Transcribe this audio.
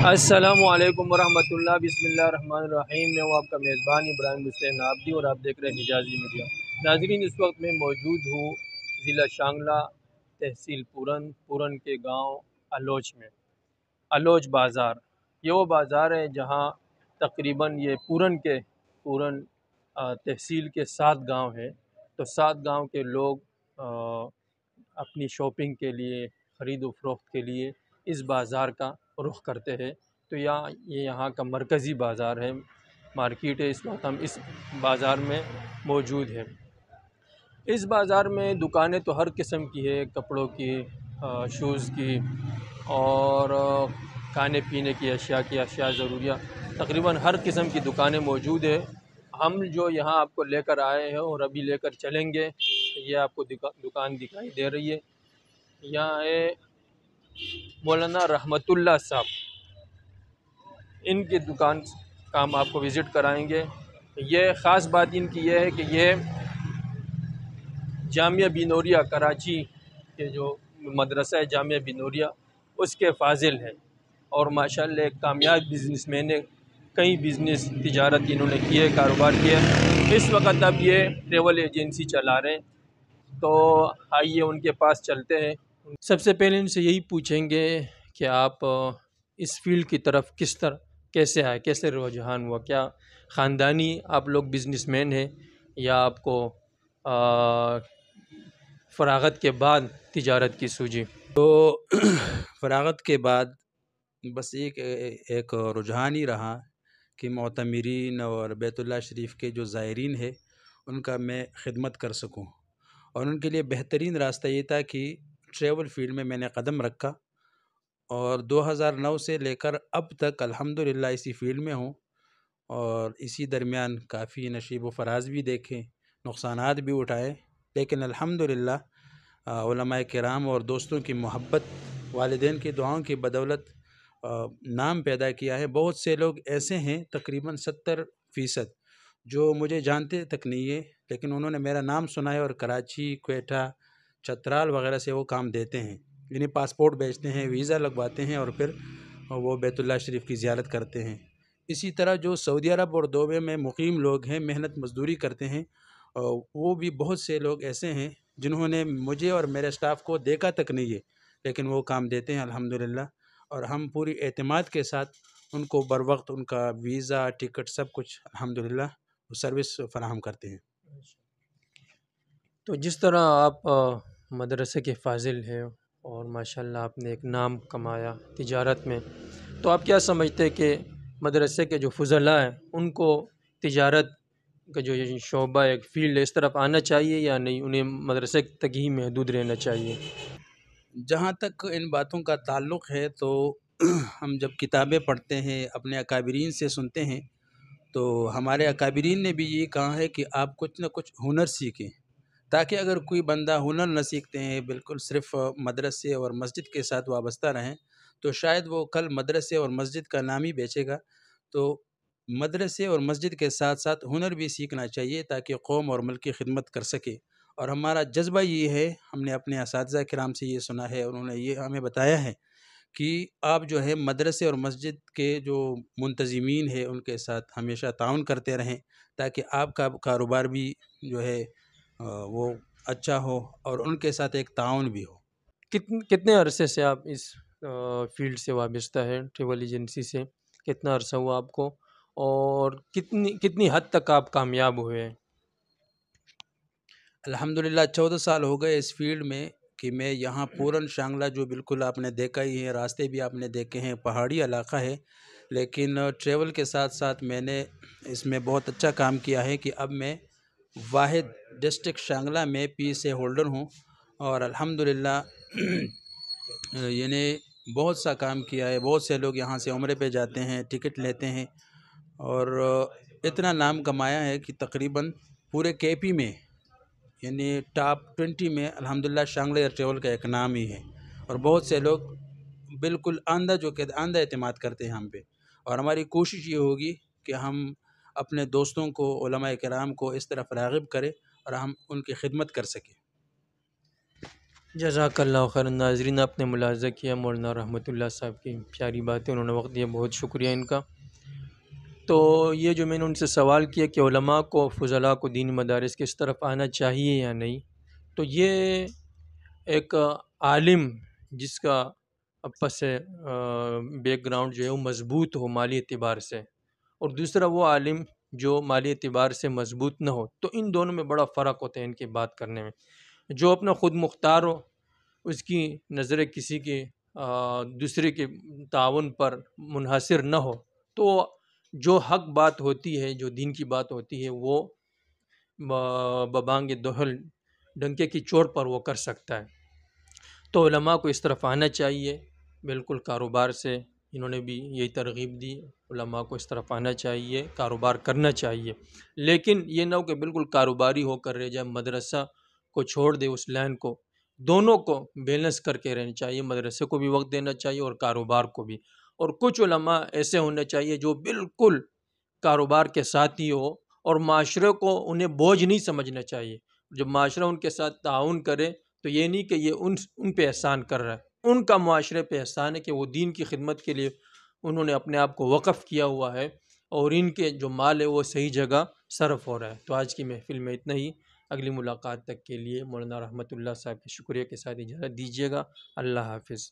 السلام علیکم ورحمۃ اللہ، بسم اللہ الرحمن الرحیم۔ میں ہوں آپ کا میزبان ابراہیم حسین عابدی اور آپ دیکھ رہے ہیں حجازی میڈیا۔ ناظرین، اس وقت میں موجود ہوں ضلع شانگلہ، تحصیل پورن کے گاؤں الوچ میں، الوچ بازار۔ یہ وہ بازار ہے جہاں تقریباً یہ پورن تحصیل کے 7 گاؤں ہیں، تو 7 گاؤں کے لوگ اپنی شاپنگ کے لیے، خرید و فروخت کے لیے اس بازار کا رخ کرتے ہیں۔ تو یہ یہاں کا مرکزی بازار ہے، مارکیٹ ہے۔ اس وقت ہم اس بازار میں موجود ہیں۔ اس بازار میں دکانیں تو ہر قسم کی ہے، کپڑوں کی، شوز کی اور کھانے پینے کی اشیاء ضروریات، تقریباً ہر قسم کی دکانیں موجود ہے۔ ہم جو یہاں آپ کو لے کر آئے ہیں اور ابھی لے کر چلیں گے، یہ آپ کو دکان دکھائی دے رہی ہے۔ یہاں ہے مولانا رحمت اللہ صاحب، ان کی دکان کا ہم آپ کو وزٹ کرائیں گے۔ یہ خاص بات ان کی یہ ہے کہ یہ جامعہ بنوریہ کراچی کے جو مدرسہ ہے جامعہ بنوریہ، اس کے فاضل ہیں اور ماشاءاللہ ایک کامیاب بزنس مین ہے۔ کئی بزنس تجارت انہوں نے کیے، کاروبار کیا۔ اس وقت اب یہ ٹریول ایجنسی چلا رہے ہیں، تو آئیے ان کے پاس چلتے ہیں۔ سب سے پہلے ان سے یہی پوچھیں گے کہ آپ اس فیلڈ کی طرف کیسے آئے، کیسے رجحان ہوا؟ کیا خاندانی آپ لوگ بزنس مین ہیں یا آپ کو فراغت کے بعد تجارت کی سوجی؟ تو فراغت کے بعد بس ایک رجحان ہی رہا کہ معتمرین اور بیت اللہ شریف کے جو زائرین ہیں ان کا میں خدمت کر سکوں، اور ان کے لیے بہترین راستہ یہ تھا کہ ٹریول فیلڈ میں نے قدم رکھا، اور 2009 سے لے کر اب تک الحمدللہ اسی فیلڈ میں ہوں، اور اسی درمیان کافی نشیب و فراز بھی دیکھیں، نقصانات بھی اٹھائے، لیکن الحمدللہ علماء کرام اور دوستوں کی محبت، والدین کی دعاؤں کی بدولت نام پیدا کیا ہے۔ بہت سے لوگ ایسے ہیں، تقریباً 70% جو مجھے جانتے تک نہیں ہے، لیکن انہوں نے میرا نام سنا ہے اور کراچی، کوئٹہ، چترال وغیرہ سے وہ کام دیتے ہیں، یعنی پاسپورٹ بیچتے ہیں، ویزا لگواتے ہیں اور پھر وہ بیت اللہ شریف کی زیارت کرتے ہیں۔ اسی طرح جو سعودی عرب اور دبئی میں مقیم لوگ ہیں، محنت مزدوری کرتے ہیں، وہ بھی بہت سے لوگ ایسے ہیں جنہوں نے مجھے اور میرے اسٹاف کو دیکھا تک نہیں ہے، لیکن وہ کام دیتے ہیں الحمدللہ، اور ہم پوری اعتماد کے ساتھ ان کو بر وقت ان کا ویزا، ٹکٹ، سب کچھ الحمدللہ سروس فراہم کرتے ہیں۔ تو جس طرح آپ مدرسے کے فاضل ہیں اور ماشاءاللہ آپ نے ایک نام کمایا تجارت میں، تو آپ کیا سمجھتے ہیں کہ مدرسے کے جو فضلاء ہیں ان کو تجارت کا جو یہ شعبہ ایک فیلڈ ہے اس طرف آنا چاہیے یا نہیں، انہیں مدرسے تک ہی محدود رہنا چاہیے؟ جہاں تک ان باتوں کا تعلق ہے تو ہم جب کتابیں پڑھتے ہیں، اپنے اکابرین سے سنتے ہیں، تو ہمارے اکابرین نے بھی یہ کہا ہے کہ آپ کچھ نہ کچھ ہنر سیکھیں، تاکہ اگر کوئی بندہ ہنر نہ سیکھتے ہیں، بالکل صرف مدرسے اور مسجد کے ساتھ وابستہ رہیں، تو شاید وہ کل مدرسے اور مسجد کا نام ہی بیچے گا۔ تو مدرسے اور مسجد کے ساتھ ساتھ ہنر بھی سیکھنا چاہیے تاکہ قوم اور ملک کی خدمت کر سکے، اور ہمارا جذبہ یہ ہے، ہم نے اپنے اساتذہ کرام سے یہ سنا ہے، انہوں نے یہ ہمیں بتایا ہے کہ آپ جو ہے مدرسے اور مسجد کے جو منتظمین ہیں ان کے ساتھ ہمیشہ تعاون کرتے رہیں، تاکہ آپ کا کاروبار بھی جو ہے وہ اچھا ہو اور ان کے ساتھ ایک تعاون بھی ہو۔ کتنے عرصے سے آپ اس فیلڈ سے وابستہ ہیں، ٹریول ایجنسی سے کتنا عرصہ ہوا آپ کو، اور کتنی حد تک آپ کامیاب ہوئے ہیں؟ الحمدللہ 14 سال ہو گئے اس فیلڈ میں، کہ میں یہاں پورن شانگلہ جو بالکل آپ نے دیکھا ہی ہے، راستے بھی آپ نے دیکھے ہیں، پہاڑی علاقہ ہے، لیکن ٹریول کے ساتھ ساتھ میں نے اس میں بہت اچھا کام کیا ہے کہ اب میں واحد ڈسٹرکٹ شانگلہ میں PSA ہولڈر ہوں، اور الحمدللہ یعنی بہت سا کام کیا ہے۔ بہت سے لوگ یہاں سے عمرے پہ جاتے ہیں، ٹکٹ لیتے ہیں، اور اتنا نام کمایا ہے کہ تقریباً پورے KP میں، یعنی ٹاپ 20 میں الحمدللہ شانگلہ ایئر ٹریول کا ایک نام ہی ہے، اور بہت سے لوگ بالکل آندھا اعتماد کرتے ہیں ہم پہ، اور ہماری کوشش یہ ہوگی کہ ہم اپنے دوستوں کو، علماء کرام کو اس طرف راغب کریں اور ہم ان کی خدمت کر سکیں۔ جزاک اللہ خیر. ناظرین، آپ نے ملاحظہ کیا مولانا رحمۃ اللہ صاحب کی پیاری باتیں، انہوں نے وقت دیا، بہت شکریہ ان کا. تو یہ جو میں نے ان سے سوال کیا کہ علماء کو، فضلاء کو دینی مدارس کی اس طرف آنا چاہیے یا نہیں، تو یہ ایک عالم جس کا پس بیک گراؤنڈ جو ہے وہ مضبوط ہو مالی اعتبار سے، اور دوسرا وہ عالم جو مالی اعتبار سے مضبوط نہ ہو، تو ان دونوں میں بڑا فرق ہوتا ہے ان کی بات کرنے میں. جو اپنا خود مختار ہو، اس کی نظر کسی کے دوسرے کے تعاون پر منحصر نہ ہو، تو جو حق بات ہوتی ہے، جو دین کی بات ہوتی ہے، وہ ببانگ دہل، ڈنکے کی چوٹ پر وہ کر سکتا ہے. تو علماء کو اس طرف آنا چاہیے، بالکل کاروبار سے انہوں نے بھی یہی ترغیب دی، علماء کو اس طرف آنا چاہیے، کاروبار کرنا چاہیے. لیکن یہ نہ ہو کہ بالکل کاروباری ہو کر رہ جائے، مدرسہ کو چھوڑ دے اس لائن کو. دونوں کو بیلنس کر کے رہنا چاہیے، مدرسے کو بھی وقت دینا چاہیے اور کاروبار کو بھی. اور کچھ علماء ایسے ہونے چاہیے جو بالکل کاروبار کے ساتھ ہی ہو، اور معاشرے کو انہیں بوجھ نہیں سمجھنا چاہیے. جب معاشرہ ان کے ساتھ تعاون کرے تو یہ نہیں کہ یہ ان پہ احسان کر رہا ہے، ان کا معاشرے پہ احسان ہے کہ وہ دین کی خدمت کے لیے انہوں نے اپنے آپ کو وقف کیا ہوا ہے، اور ان کے جو مال ہے وہ صحیح جگہ صرف ہو رہا ہے. تو آج کی محفل میں اتنا ہی. اگلی ملاقات تک کے لیے مولانا رحمۃ اللہ صاحب کے شکریہ کے ساتھ اجازت دیجیے گا. اللہ حافظ.